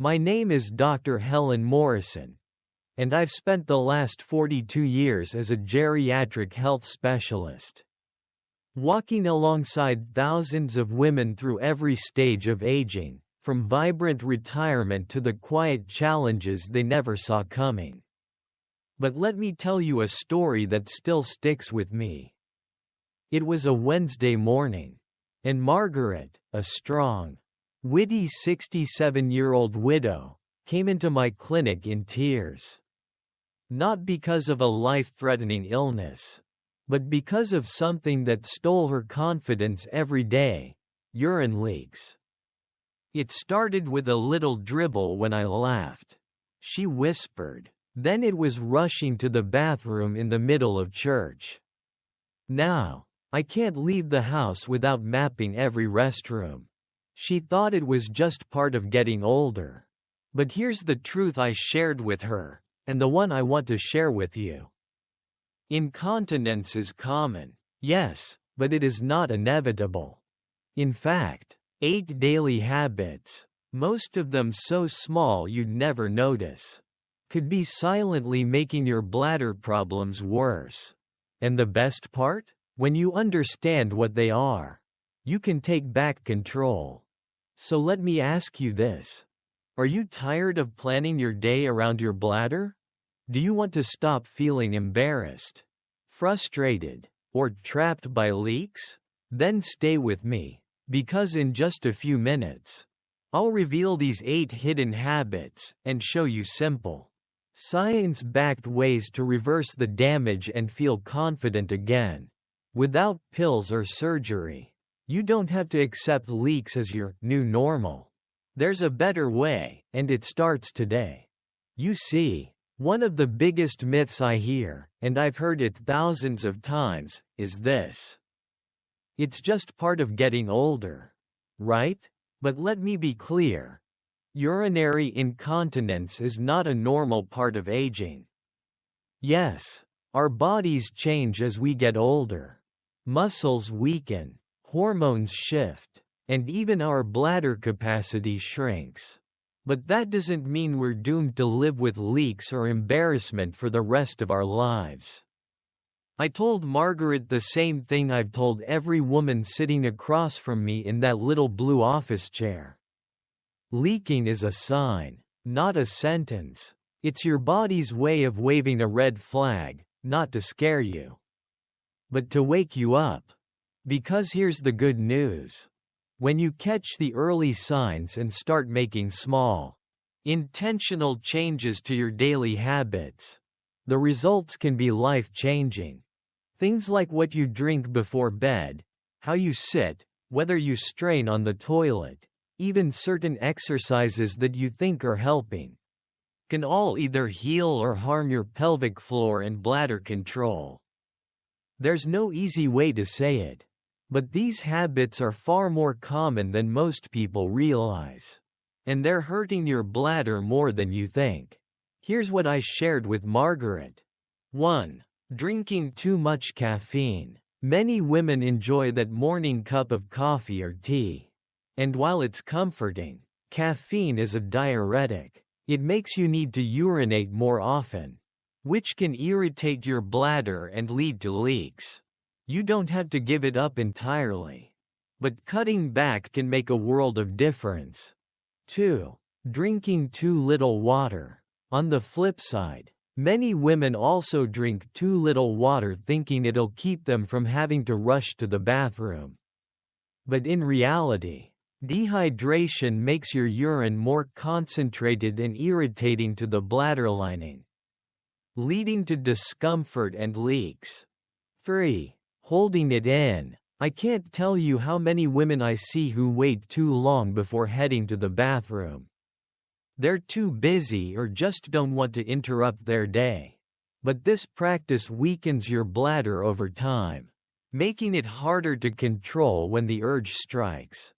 My name is Dr. Helen Morrison, and I've spent the last 42 years as a geriatric health specialist, walking alongside thousands of women through every stage of aging, from vibrant retirement to the quiet challenges they never saw coming. But let me tell you a story that still sticks with me. It was a Wednesday morning, and Margaret, a strong, witty 67-year-old widow, came into my clinic in tears. Not because of a life-threatening illness, but because of something that stole her confidence every day: urine leaks. It started with a little dribble when I laughed, she whispered. Then it was rushing to the bathroom in the middle of church. Now, I can't leave the house without mapping every restroom. She thought it was just part of getting older. But here's the truth I shared with her, and the one I want to share with you. Incontinence is common, yes, but it is not inevitable. In fact, 8 daily habits, most of them so small you'd never notice, could be silently making your bladder problems worse. And the best part? When you understand what they are, you can take back control. So let me ask you this. Are you tired of planning your day around your bladder? Do you want to stop feeling embarrassed, frustrated, or trapped by leaks? Then stay with me, because in just a few minutes, I'll reveal these 8 hidden habits and show you simple, science-backed ways to reverse the damage and feel confident again, without pills or surgery. You don't have to accept leaks as your new normal. There's a better way, and it starts today. You see, one of the biggest myths I hear, and I've heard it thousands of times, is this: it's just part of getting older. Right? But let me be clear. Urinary incontinence is not a normal part of aging. Yes, our bodies change as we get older. Muscles weaken, hormones shift, and even our bladder capacity shrinks. But that doesn't mean we're doomed to live with leaks or embarrassment for the rest of our lives. I told Margaret the same thing I've told every woman sitting across from me in that little blue office chair. Leaking is a sign, not a sentence. It's your body's way of waving a red flag, not to scare you, but to wake you up. Because here's the good news. When you catch the early signs and start making small, intentional changes to your daily habits, the results can be life-changing. Things like what you drink before bed, how you sit, whether you strain on the toilet, even certain exercises that you think are helping, can all either heal or harm your pelvic floor and bladder control. There's no easy way to say it, but these habits are far more common than most people realize. And they're hurting your bladder more than you think. Here's what I shared with Margaret. 1. Drinking too much caffeine. Many women enjoy that morning cup of coffee or tea. And while it's comforting, caffeine is a diuretic. It makes you need to urinate more often, which can irritate your bladder and lead to leaks. You don't have to give it up entirely, but cutting back can make a world of difference. 2. Drinking too little water. On the flip side, many women also drink too little water thinking it'll keep them from having to rush to the bathroom. But in reality, dehydration makes your urine more concentrated and irritating to the bladder lining, leading to discomfort and leaks. 3. Holding it in. I can't tell you how many women I see who wait too long before heading to the bathroom. They're too busy or just don't want to interrupt their day. But this practice weakens your bladder over time, making it harder to control when the urge strikes.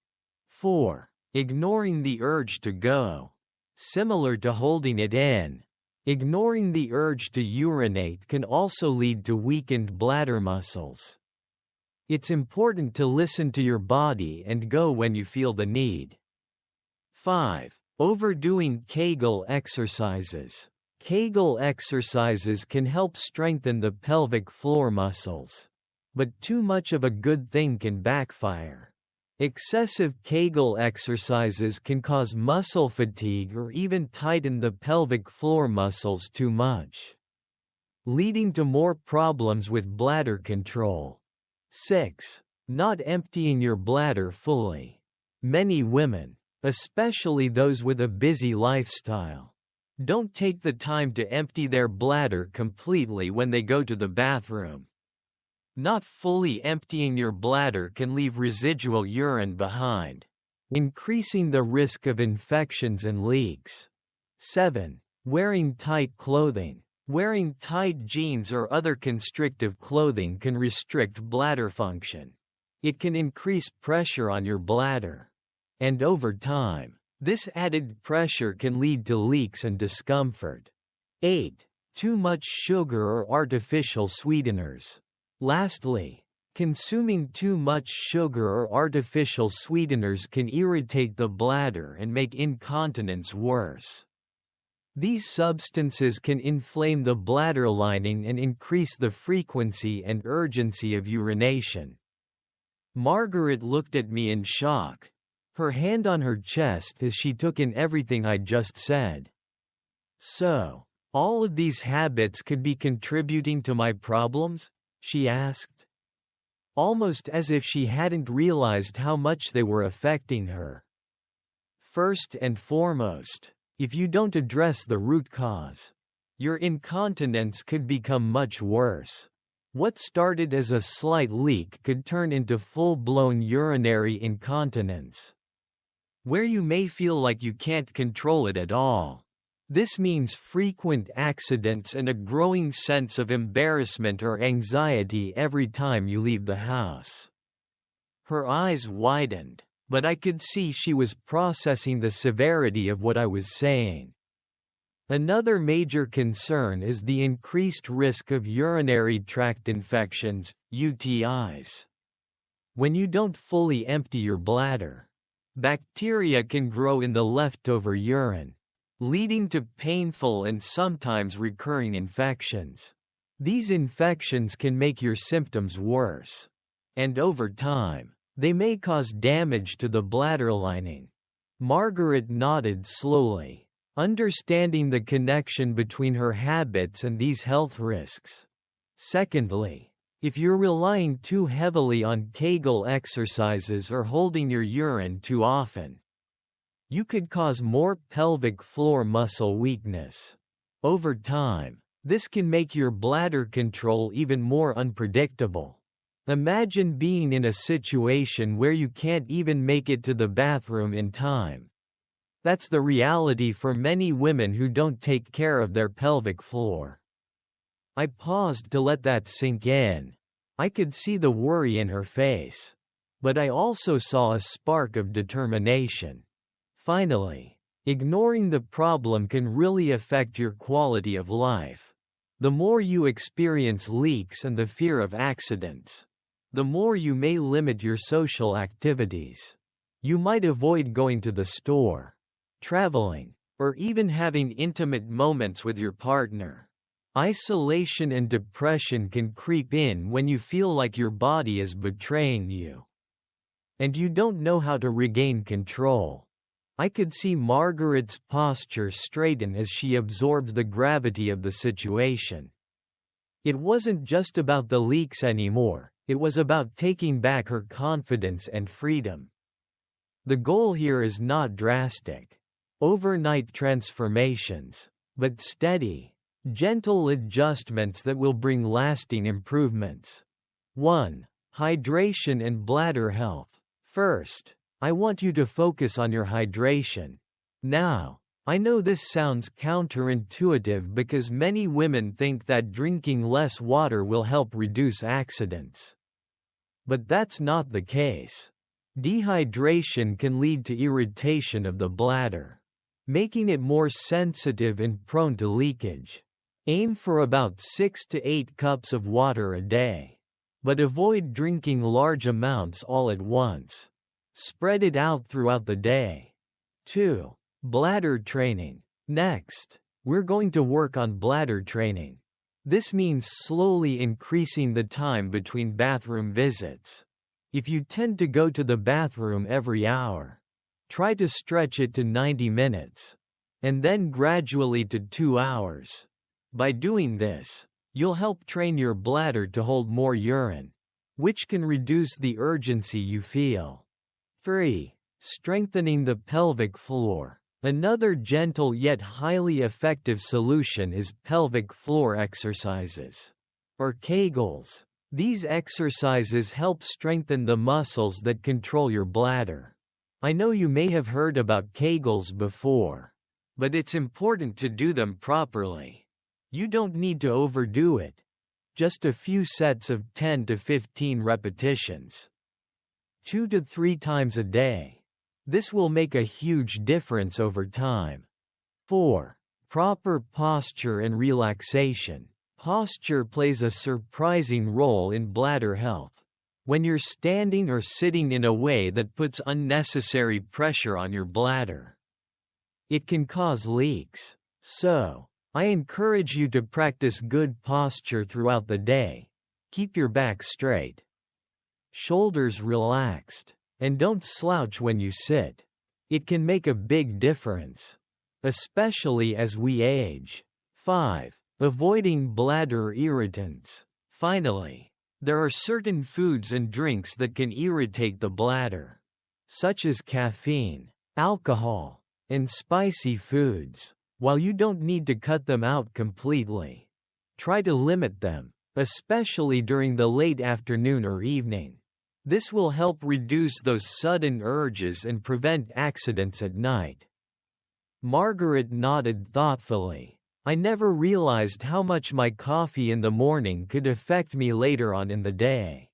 4. Ignoring the urge to go. Similar to holding it in, ignoring the urge to urinate can also lead to weakened bladder muscles. It's important to listen to your body and go when you feel the need. 5. Overdoing Kegel exercises. Kegel exercises can help strengthen the pelvic floor muscles. But too much of a good thing can backfire. Excessive Kegel exercises can cause muscle fatigue or even tighten the pelvic floor muscles too much, leading to more problems with bladder control. 6. Not emptying your bladder fully. Many women, especially those with a busy lifestyle, don't take the time to empty their bladder completely when they go to the bathroom. Not fully emptying your bladder can leave residual urine behind, increasing the risk of infections and leaks. 7. Wearing tight clothing. Wearing tight jeans or other constrictive clothing can restrict bladder function. It can increase pressure on your bladder. And over time, this added pressure can lead to leaks and discomfort. 8. Too much sugar or artificial sweeteners. Lastly, consuming too much sugar or artificial sweeteners can irritate the bladder and make incontinence worse. These substances can inflame the bladder lining and increase the frequency and urgency of urination. Margaret looked at me in shock, her hand on her chest as she took in everything I'd just said. So, all of these habits could be contributing to my problems? She asked, almost as if she hadn't realized how much they were affecting her. First and foremost, if you don't address the root cause, your incontinence could become much worse. What started as a slight leak could turn into full-blown urinary incontinence, where you may feel like you can't control it at all. This means frequent accidents and a growing sense of embarrassment or anxiety every time you leave the house. Her eyes widened, but I could see she was processing the severity of what I was saying. Another major concern is the increased risk of urinary tract infections, UTIs. When you don't fully empty your bladder, bacteria can grow in the leftover urine, leading to painful and sometimes recurring infections. These infections can make your symptoms worse, and over time, they may cause damage to the bladder lining. Margaret nodded slowly, understanding the connection between her habits and these health risks. Secondly, if you're relying too heavily on Kegel exercises or holding your urine too often, you could cause more pelvic floor muscle weakness. Over time, this can make your bladder control even more unpredictable. Imagine being in a situation where you can't even make it to the bathroom in time. That's the reality for many women who don't take care of their pelvic floor. I paused to let that sink in. I could see the worry in her face, but I also saw a spark of determination. Finally, ignoring the problem can really affect your quality of life. The more you experience leaks and the fear of accidents, the more you may limit your social activities. You might avoid going to the store, traveling, or even having intimate moments with your partner. Isolation and depression can creep in when you feel like your body is betraying you, and you don't know how to regain control. I could see Margaret's posture straighten as she absorbed the gravity of the situation. It wasn't just about the leaks anymore, it was about taking back her confidence and freedom. The goal here is not drastic, overnight transformations, but steady, gentle adjustments that will bring lasting improvements. 1. Hydration and bladder health. First, I want you to focus on your hydration. Now, I know this sounds counterintuitive because many women think that drinking less water will help reduce accidents. But that's not the case. Dehydration can lead to irritation of the bladder, making it more sensitive and prone to leakage. Aim for about 6 to 8 cups of water a day, but avoid drinking large amounts all at once. Spread it out throughout the day. 2. Bladder training. Next, we're going to work on bladder training. This means slowly increasing the time between bathroom visits. If you tend to go to the bathroom every hour, try to stretch it to 90 minutes, and then gradually to 2 hours. By doing this, you'll help train your bladder to hold more urine, which can reduce the urgency you feel. 3. Strengthening the pelvic floor. Another gentle yet highly effective solution is pelvic floor exercises, or Kegels. These exercises help strengthen the muscles that control your bladder. I know you may have heard about Kegels before, but it's important to do them properly. You don't need to overdo it. Just a few sets of 10 to 15 repetitions, 2 to 3 times a day. This will make a huge difference over time. 4. Proper posture and relaxation. Posture plays a surprising role in bladder health. When you're standing or sitting in a way that puts unnecessary pressure on your bladder, it can cause leaks. So, I encourage you to practice good posture throughout the day. Keep your back straight, shoulders relaxed, and don't slouch when you sit. It can make a big difference, especially as we age. 5. Avoiding bladder irritants. Finally, there are certain foods and drinks that can irritate the bladder, such as caffeine, alcohol, and spicy foods. While you don't need to cut them out completely, try to limit them, especially during the late afternoon or evening. This will help reduce those sudden urges and prevent accidents at night. Margaret nodded thoughtfully. I never realized how much my coffee in the morning could affect me later on in the day.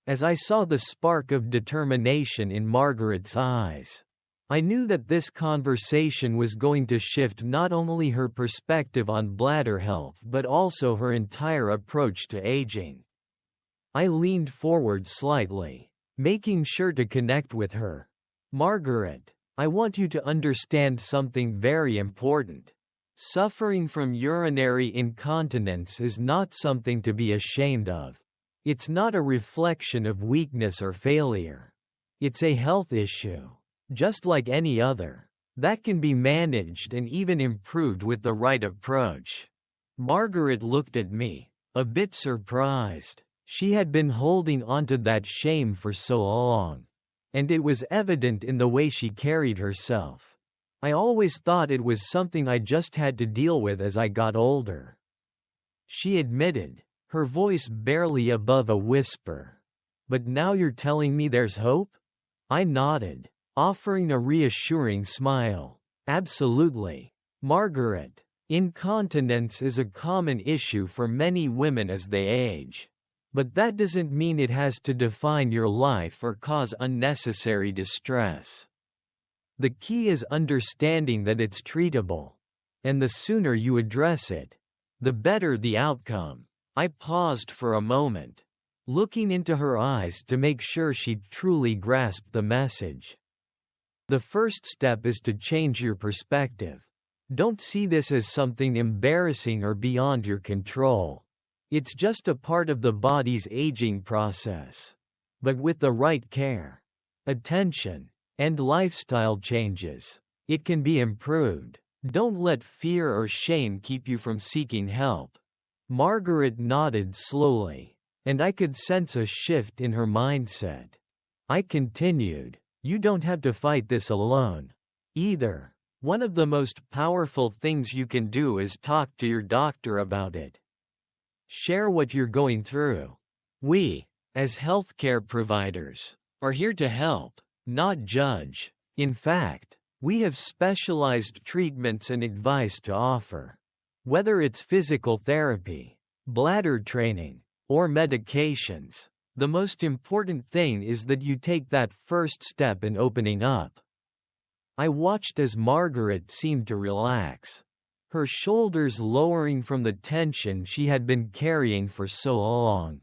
As I saw the spark of determination in Margaret's eyes, I knew that this conversation was going to shift not only her perspective on bladder health but also her entire approach to aging. I leaned forward slightly, making sure to connect with her. Margaret, I want you to understand something very important. Suffering from urinary incontinence is not something to be ashamed of. It's not a reflection of weakness or failure. It's a health issue, just like any other, that can be managed and even improved with the right approach. Margaret looked at me, a bit surprised. She had been holding onto that shame for so long, and it was evident in the way she carried herself. I always thought it was something I just had to deal with as I got older, she admitted, her voice barely above a whisper. But now you're telling me there's hope? I nodded, offering a reassuring smile. Absolutely, Margaret. Incontinence is a common issue for many women as they age. But that doesn't mean it has to define your life or cause unnecessary distress. The key is understanding that it's treatable, and the sooner you address it, the better the outcome. I paused for a moment, looking into her eyes to make sure she truly grasped the message. The first step is to change your perspective. Don't see this as something embarrassing or beyond your control. It's just a part of the body's aging process. But with the right care, attention, and lifestyle changes, it can be improved. Don't let fear or shame keep you from seeking help. Margaret nodded slowly, and I could sense a shift in her mindset. I continued, you don't have to fight this alone, either. One of the most powerful things you can do is talk to your doctor about it. Share what you're going through. We, as healthcare providers, are here to help, not judge. In fact, we have specialized treatments and advice to offer. Whether it's physical therapy, bladder training, or medications, the most important thing is that you take that first step in opening up. I watched as Margaret seemed to relax, her shoulders lowering from the tension she had been carrying for so long.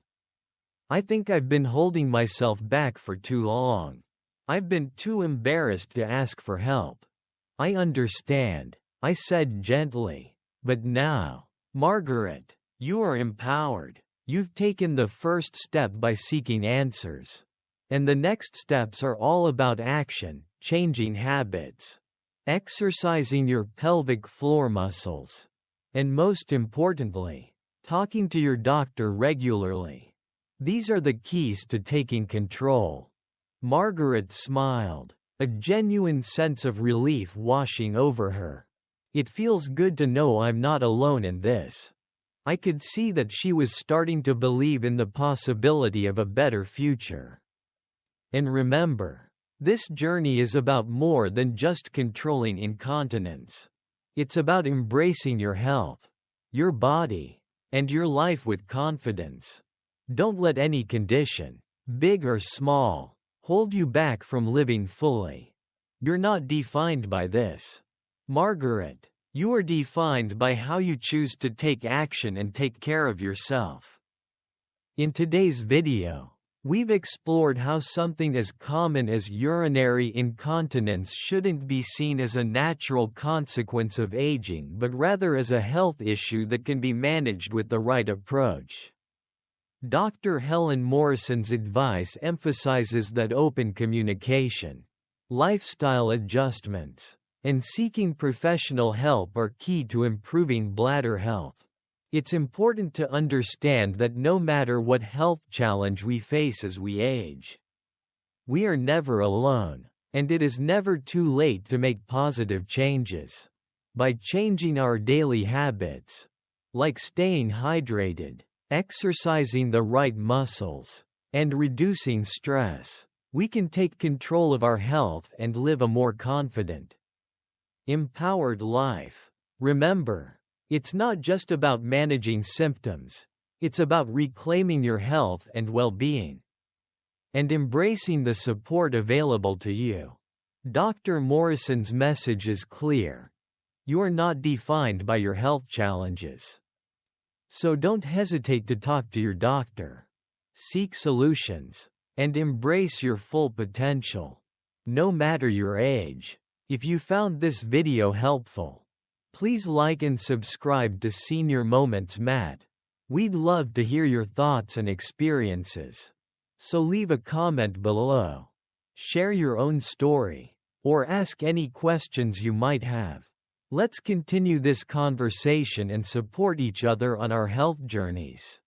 I think I've been holding myself back for too long. I've been too embarrassed to ask for help. I understand, I said gently. But now, Margaret, you are empowered. You've taken the first step by seeking answers. And the next steps are all about action, changing habits, exercising your pelvic floor muscles, and most importantly, talking to your doctor regularly. These are the keys to taking control. Margaret smiled, a genuine sense of relief washing over her. It feels good to know I'm not alone in this. I could see that she was starting to believe in the possibility of a better future. And remember, this journey is about more than just controlling incontinence. It's about embracing your health, your body, and your life with confidence. Don't let any condition, big or small, hold you back from living fully. You're not defined by this, Margaret. You are defined by how you choose to take action and take care of yourself. In today's video, we've explored how something as common as urinary incontinence shouldn't be seen as a natural consequence of aging but rather as a health issue that can be managed with the right approach. Dr. Helen Morrison's advice emphasizes that open communication, lifestyle adjustments, and seeking professional help are key to improving bladder health. It's important to understand that no matter what health challenge we face as we age, we are never alone, and it is never too late to make positive changes. By changing our daily habits, like staying hydrated, exercising the right muscles, and reducing stress, we can take control of our health and live a more confident, empowered life. Remember, it's not just about managing symptoms, it's about reclaiming your health and well-being, and embracing the support available to you. Dr. Morrison's message is clear. You are not defined by your health challenges. So don't hesitate to talk to your doctor. Seek solutions, and embrace your full potential, no matter your age. If you found this video helpful, please like and subscribe to Senior Moments Matt. We'd love to hear your thoughts and experiences. So leave a comment below. Share your own story, or ask any questions you might have. Let's continue this conversation and support each other on our health journeys.